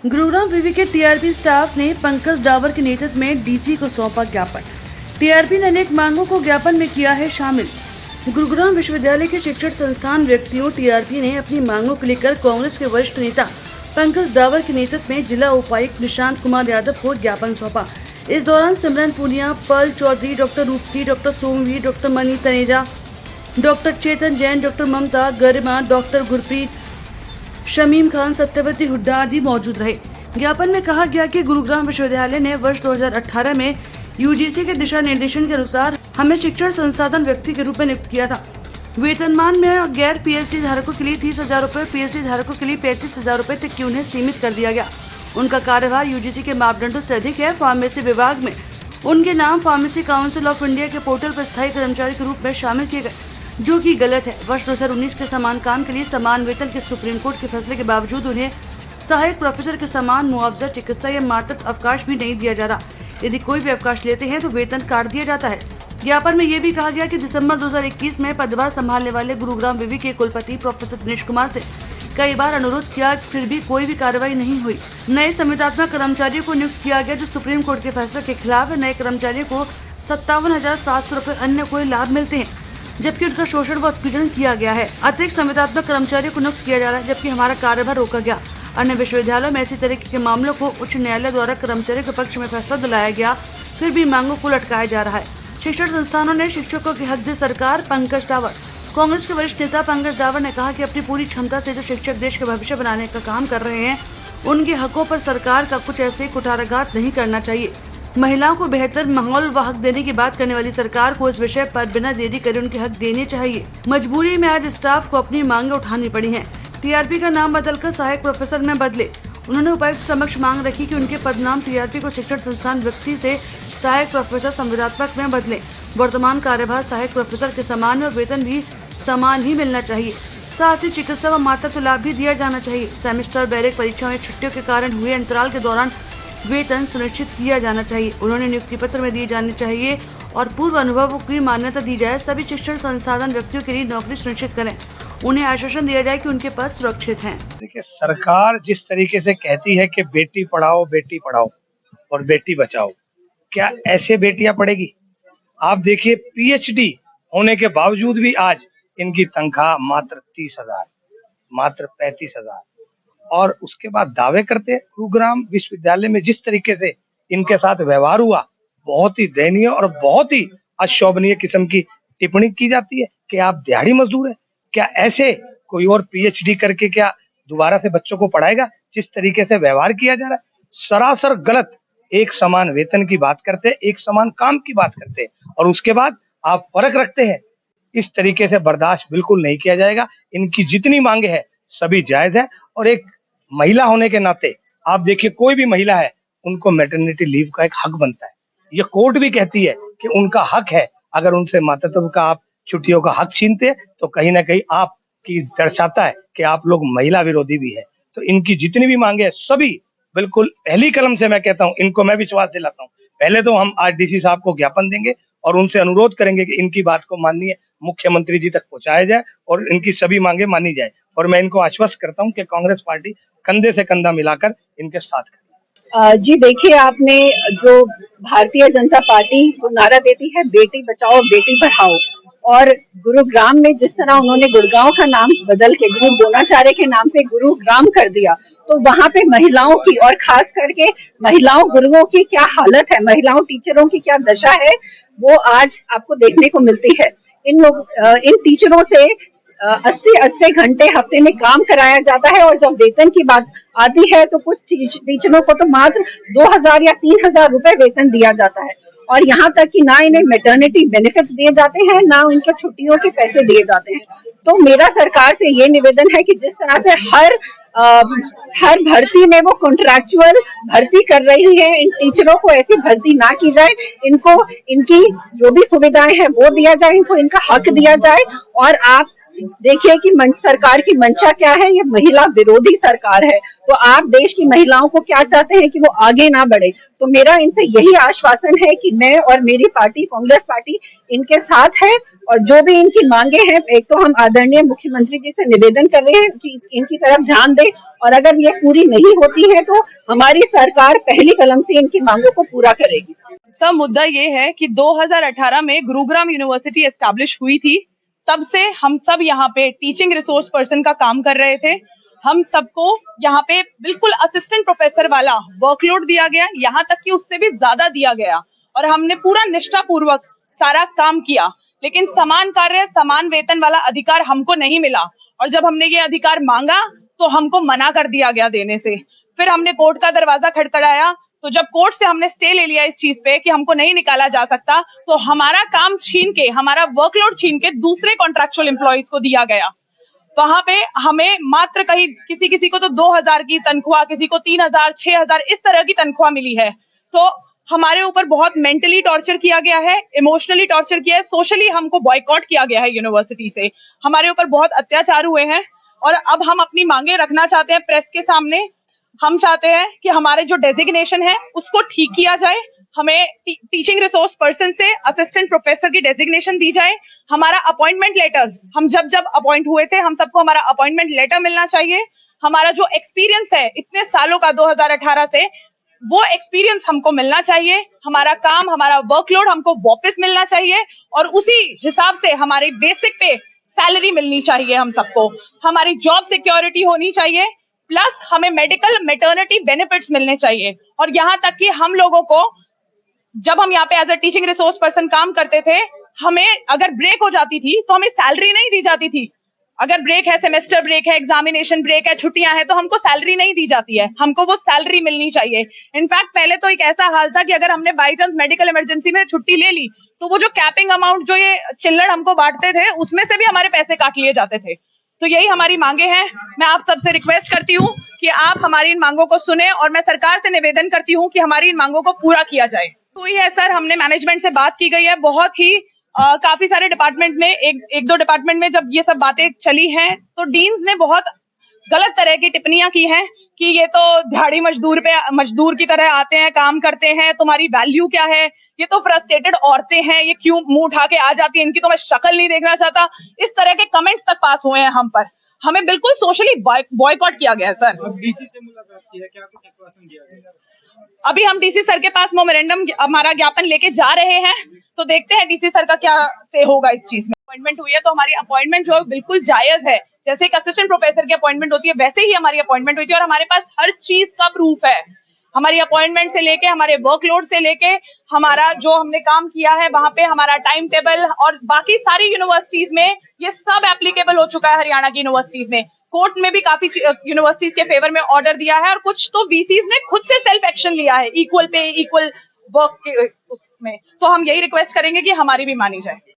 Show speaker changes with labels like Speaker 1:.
Speaker 1: गुरुग्राम विवि के TRP staff ने पंकज डावर के नेतृत्व में डीसी को सौंपा ज्ञापन। टीआरपी ने अनेक मांगों को ज्ञापन में किया है शामिल। गुरुग्राम विश्वविद्यालय के शिक्षण संस्थान व्यक्तियों टीआरपी ने अपनी मांगों को लेकर कांग्रेस के वरिष्ठ नेता पंकज डावर के नेतृत्व में जिला उपायुक्त निशांत कुमार यादव को ज्ञापन सौंपा। इस दौरान Simran Punia, Pearl Chaudhary, doctor Rupsi, doctor Somvir, doctor Mani Taneja, doctor Chetan Jain, doctor Mamta, Garima, doctor Gurpreet, Shamim Khan, Satyavati Hooda आदि मौजूद रहे। ज्ञापन में कहा गया कि गुरुग्राम विश्वविद्यालय ने वर्ष 2018 में यूजीसी के दिशा निर्देशन के अनुसार हमें शिक्षण संसाधन व्यक्ति के रूप में नियुक्त किया था। वेतनमान में गैर पीएचडी धारकों के लिए 30,000 रूपए, पीएचडी धारकों के लिए 35,000 रूपए तक की उन्हें सीमित कर दिया गया। उनका कार्यभार यूजीसी के मापदंडों से अधिक है। फार्मेसी विभाग में उनके नाम फार्मेसी काउंसिल ऑफ इंडिया के पोर्टल पर स्थायी कर्मचारी के रूप में शामिल किए गए, जो कि गलत है। वर्ष 2019 के समान काम के लिए समान वेतन के सुप्रीम कोर्ट के फैसले के बावजूद उन्हें सहायक प्रोफेसर के समान मुआवजा, चिकित्सा या मातृत्व अवकाश भी नहीं दिया जा रहा। यदि कोई भी अवकाश लेते हैं तो वेतन काट दिया जाता है। ज्ञापन में ये भी कहा गया कि दिसंबर 2021 में पदभार संभालने वाले गुरुग्राम विवि के कुलपति प्रोफेसर दिनेश कुमार से कई बार अनुरोध किया, फिर भी कोई भी कार्रवाई नहीं हुई। नए संविदात्मक कर्मचारियों को नियुक्त किया गया, जो सुप्रीम कोर्ट के फैसले के खिलाफ है। नए कर्मचारियों को 57,700 रूपए अन्य कोई लाभ मिलते हैं, जबकि उनका शोषण व उत्पीड़न किया गया है। अतिरिक्त संविदात्मक कर्मचारियों को नियुक्त किया जा रहा है, जबकि हमारा कार्यभार रोका गया। अन्य विश्वविद्यालयों में इसी तरीके के मामलों को उच्च न्यायालय द्वारा कर्मचारियों के पक्ष में फैसला दिलाया गया, फिर भी मांगों को लटकाया जा रहा है। शिक्षण संस्थानों ने शिक्षकों की हक दी सरकार। पंकज डावर। कांग्रेस के वरिष्ठ नेता पंकज डावर ने कहा कि अपनी पूरी क्षमता से जो शिक्षक देश का भविष्य बनाने का काम कर रहे हैं, उनके हकों पर सरकार का कुछ ऐसे कुठाराघात नहीं करना चाहिए। महिलाओं को बेहतर माहौल व हक देने की बात करने वाली सरकार को इस विषय पर बिना देरी करे उनके हक देने चाहिए। मजबूरी में आज स्टाफ को अपनी मांगें उठानी पड़ी हैं। टीआरपी का नाम बदलकर सहायक प्रोफेसर में बदले। उन्होंने उपायुक्त समक्ष मांग रखी कि उनके पदनाम टीआरपी को शिक्षण संस्थान व्यक्ति से सहायक प्रोफेसर संविदात्मक में बदले। वर्तमान कार्यभार सहायक प्रोफेसर के समान और वेतन भी समान ही मिलना चाहिए। साथ ही चिकित्सा व मातृत्व लाभ भी दिया जाना चाहिए। सेमेस्टर बैरिक परीक्षाओं में छुट्टियों के कारण हुए अंतराल के दौरान वेतन सुनिश्चित किया जाना चाहिए। उन्होंने नियुक्ति पत्र में दिए जाने चाहिए और पूर्व अनुभव की मान्यता दी जाए। सभी शिक्षण संसाधन व्यक्तियों के लिए नौकरी सुनिश्चित करें। उन्हें आश्वासन दिया जाए कि उनके पद सुरक्षित हैं।
Speaker 2: देखिए, सरकार जिस तरीके से कहती है कि बेटी पढ़ाओ और बेटी बचाओ, क्या ऐसे बेटियां पढ़ेगी? आप देखिए, पीएचडी होने के बावजूद भी आज इनकी तनख्वाह मात्र 30,000, मात्र 35,000, और उसके बाद दावे करते। गुरुग्राम विश्वविद्यालय में जिस तरीके से इनके साथ व्यवहार हुआ, बहुत ही दयनीय और बहुत ही अशोभनीय किस्म की टिप्पणी की जाती है कि आप दिहाड़ी मजदूर हैं। क्या ऐसे कोई और पीएचडी करके क्या दोबारा से बच्चों को पढ़ाएगा? जिस तरीके से व्यवहार किया जा रहा है, सरासर गलत। एक समान वेतन की बात करते हैं, एक समान काम की बात करते हैं, और उसके बाद आप फर्क रखते हैं। इस तरीके से बर्दाश्त बिल्कुल नहीं किया जाएगा। इनकी जितनी मांगे हैं सभी जायज है, और एक महिला होने के नाते आप देखिए, कोई भी महिला है, उनको मैटरनिटी लीव का एक हक बनता है। ये कोर्ट भी कहती है कि उनका हक है। अगर उनसे मातृत्व का आप छुट्टियों का हक छीनते हैं, तो कहीं ना कहीं आपकी दर्शाता है कि आप लोग महिला विरोधी भी है। तो इनकी जितनी भी मांगे हैं सभी बिल्कुल पहली कलम से मैं कहता हूँ, इनको मैं विश्वास दिलाता हूँ। पहले तो हम आज डीसी साहब को ज्ञापन देंगे और उनसे अनुरोध करेंगे कि इनकी बात को माननीय मुख्यमंत्री जी तक पहुंचाया जाए और इनकी सभी मांगे मानी जाए। और मैं इनको आश्वस्त करता हूं कि कांग्रेस पार्टी कंधे से कंधा मिलाकर इनके साथ है।
Speaker 3: जी देखिए, आपने जो भारतीय जनता पार्टी जो नारा देती है बेटी बचाओ बेटी पढ़ाओ, और गुरुग्राम में जिस तरह उन्होंने गुड़गांव का नाम बदल के गुरु द्रोणाचार्य के नाम पे गुरुग्राम कर दिया, तो वहां पे महिलाओं की और खास करके महिलाओं गुरुओं की क्या हालत है, महिलाओं टीचरों की क्या दशा है, वो आज आपको देखने को मिलती है। इन टीचरों से 80 घंटे हफ्ते में काम कराया जाता है, और जब वेतन की बात आती है तो कुछ टीचरों को तो मात्र 2,000 या 3,000 रुपए वेतन दिया जाता है। और यहाँ तक कि ना इन्हें मैटरनिटी बेनिफिट्स दिए जाते हैं, ना इनके छुट्टियों के पैसे दिए जाते हैं। तो मेरा सरकार से ये निवेदन है कि जिस तरह से हर भर्ती में वो कॉन्ट्रैक्चुअल भर्ती कर रही है, इन टीचरों को ऐसी भर्ती ना की जाए। इनको इनकी जो भी सुविधाएं हैं वो दिया जाए, इनको इनका हक दिया जाए, और आप देखिए कि सरकार की मंशा क्या है, ये महिला विरोधी सरकार है। तो आप देश की महिलाओं को क्या चाहते हैं कि वो आगे ना बढ़े। तो मेरा इनसे यही आश्वासन है कि मैं और मेरी पार्टी कांग्रेस पार्टी इनके साथ है, और जो भी इनकी मांगे हैं, एक तो हम आदरणीय मुख्यमंत्री जी से निवेदन कर रहे हैं कि इनकी तरफ ध्यान दें, और अगर ये पूरी नहीं होती है तो हमारी सरकार पहली कलम से इनकी मांगों को पूरा करेगी।
Speaker 4: इसका मुद्दा ये है कि 2018 में गुरुग्राम यूनिवर्सिटी एस्टैब्लिश हुई थी। तब से हम सब यहाँ पे टीचिंग रिसोर्स पर्सन का काम कर रहे थे। हम सबको यहाँ पे बिल्कुल असिस्टेंट प्रोफेसर वाला वर्कलोड दिया गया, यहाँ तक कि उससे भी ज्यादा दिया गया, और हमने पूरा निष्ठा पूर्वक सारा काम किया। लेकिन समान कार्य समान वेतन वाला अधिकार हमको नहीं मिला, और जब हमने ये अधिकार मांगा तो हमको मना कर दिया गया देने से। फिर हमने कोर्ट का दरवाजा खटखटाया, तो जब कोर्ट से हमने स्टे ले लिया इस चीज पे कि हमको नहीं निकाला जा सकता, तो हमारा काम छीन के, हमारा वर्कलोड छीन के दूसरे कॉन्ट्रैक्चुअल एम्प्लॉइज को दिया गया। वहां पे हमें मात्र कहीं किसी को तो 2000 की तनख्वाह, किसी को 3000, 6000 इस तरह की तनख्वाह मिली है। तो हमारे ऊपर बहुत मेंटली टॉर्चर किया गया है, इमोशनली टॉर्चर किया है, सोशली हमको बॉयकॉट किया गया है यूनिवर्सिटी से। हमारे ऊपर बहुत अत्याचार हुए हैं, और अब हम अपनी मांगे रखना चाहते हैं प्रेस के सामने। हम चाहते हैं कि हमारे जो डेजिग्नेशन है उसको ठीक किया जाए, हमें टीचिंग रिसोर्स पर्सन से असिस्टेंट प्रोफेसर की डेजिग्नेशन दी जाए। हमारा अपॉइंटमेंट लेटर, हम जब अपॉइंट हुए थे, हम सबको हमारा अपॉइंटमेंट लेटर मिलना चाहिए। हमारा जो एक्सपीरियंस है इतने सालों का 2018 से, वो एक्सपीरियंस हमको मिलना चाहिए। हमारा काम, हमारा वर्कलोड हमको वापस मिलना चाहिए, और उसी हिसाब से हमारी बेसिक पे सैलरी मिलनी चाहिए हम सबको। हमारी जॉब सिक्योरिटी होनी चाहिए, प्लस हमें मेडिकल मैटरनिटी बेनिफिट्स मिलने चाहिए। और यहाँ तक कि हम लोगों को, जब हम यहाँ पे as a teaching resource person काम करते थे, हमें अगर ब्रेक हो जाती थी तो हमें सैलरी नहीं दी जाती थी। अगर ब्रेक है, सेमेस्टर ब्रेक है, एग्जामिनेशन ब्रेक है, छुट्टियां हैं, तो हमको सैलरी नहीं दी जाती है। हमको वो सैलरी मिलनी चाहिए। इनफैक्ट पहले तो एक ऐसा हाल था कि अगर हमने बाई चांस मेडिकल इमरजेंसी में छुट्टी ले ली, तो वो जो कैपिंग अमाउंट, जो ये चिल्लड़ हमको बांटते थे, उसमें से भी हमारे पैसे काट लिए जाते थे। तो यही हमारी मांगे हैं। मैं आप सबसे रिक्वेस्ट करती हूँ कि आप हमारी इन मांगों को सुने, और मैं सरकार से निवेदन करती हूँ कि हमारी इन मांगों को पूरा किया जाए। हुई है सर, हमने मैनेजमेंट से बात की गई है, बहुत ही काफी सारे डिपार्टमेंट में, एक दो डिपार्टमेंट में जब ये सब बातें चली हैं, तो डीन्स ने बहुत गलत तरह की टिप्पणियां की हैं कि ये तो दिहाड़ी मजदूर की तरह आते हैं, काम करते हैं, तुम्हारी वैल्यू क्या है, ये तो फ्रस्ट्रेटेड औरतें हैं, ये क्यों मुंह उठा के आ जाती है, इनकी तो मैं शक्ल नहीं देखना चाहता। इस तरह के कमेंट्स तक पास हुए हैं हम पर। हमें बिल्कुल सोशली बॉयकॉट किया गया है सर।
Speaker 5: डीसी से मुलाकात की है, क्या कुछ आश्वासन दिया गया?
Speaker 4: अभी हम डीसी सर के पास मेमोरेंडम, हमारा ज्ञापन लेके जा रहे हैं, तो देखते हैं डीसी सर का क्या से होगा इस चीज में। अपॉइंटमेंट हुई है तो हमारी अपॉइंटमेंट जो है बिल्कुल जायज है। जैसे एक असिस्टेंट प्रोफेसर की अपॉइंटमेंट होती है, वैसे ही हमारी अपॉइंटमेंट हुई थी, और हमारे पास हर चीज का प्रूफ है। हमारी अपॉइंटमेंट से लेके, हमारे वर्कलोड से लेके, हमारा जो हमने काम किया है वहां पे, हमारा टाइम टेबल, और बाकी सारी यूनिवर्सिटीज में ये सब एप्लीकेबल हो चुका है। हरियाणा की यूनिवर्सिटीज में, कोर्ट में भी काफी यूनिवर्सिटीज के फेवर में ऑर्डर दिया है, और कुछ तो वीसीज ने खुद से सेल्फ एक्शन लिया है इक्वल पे इक्वल वर्क के उसमें। तो हम यही रिक्वेस्ट करेंगे कि हमारी भी मानी जाए।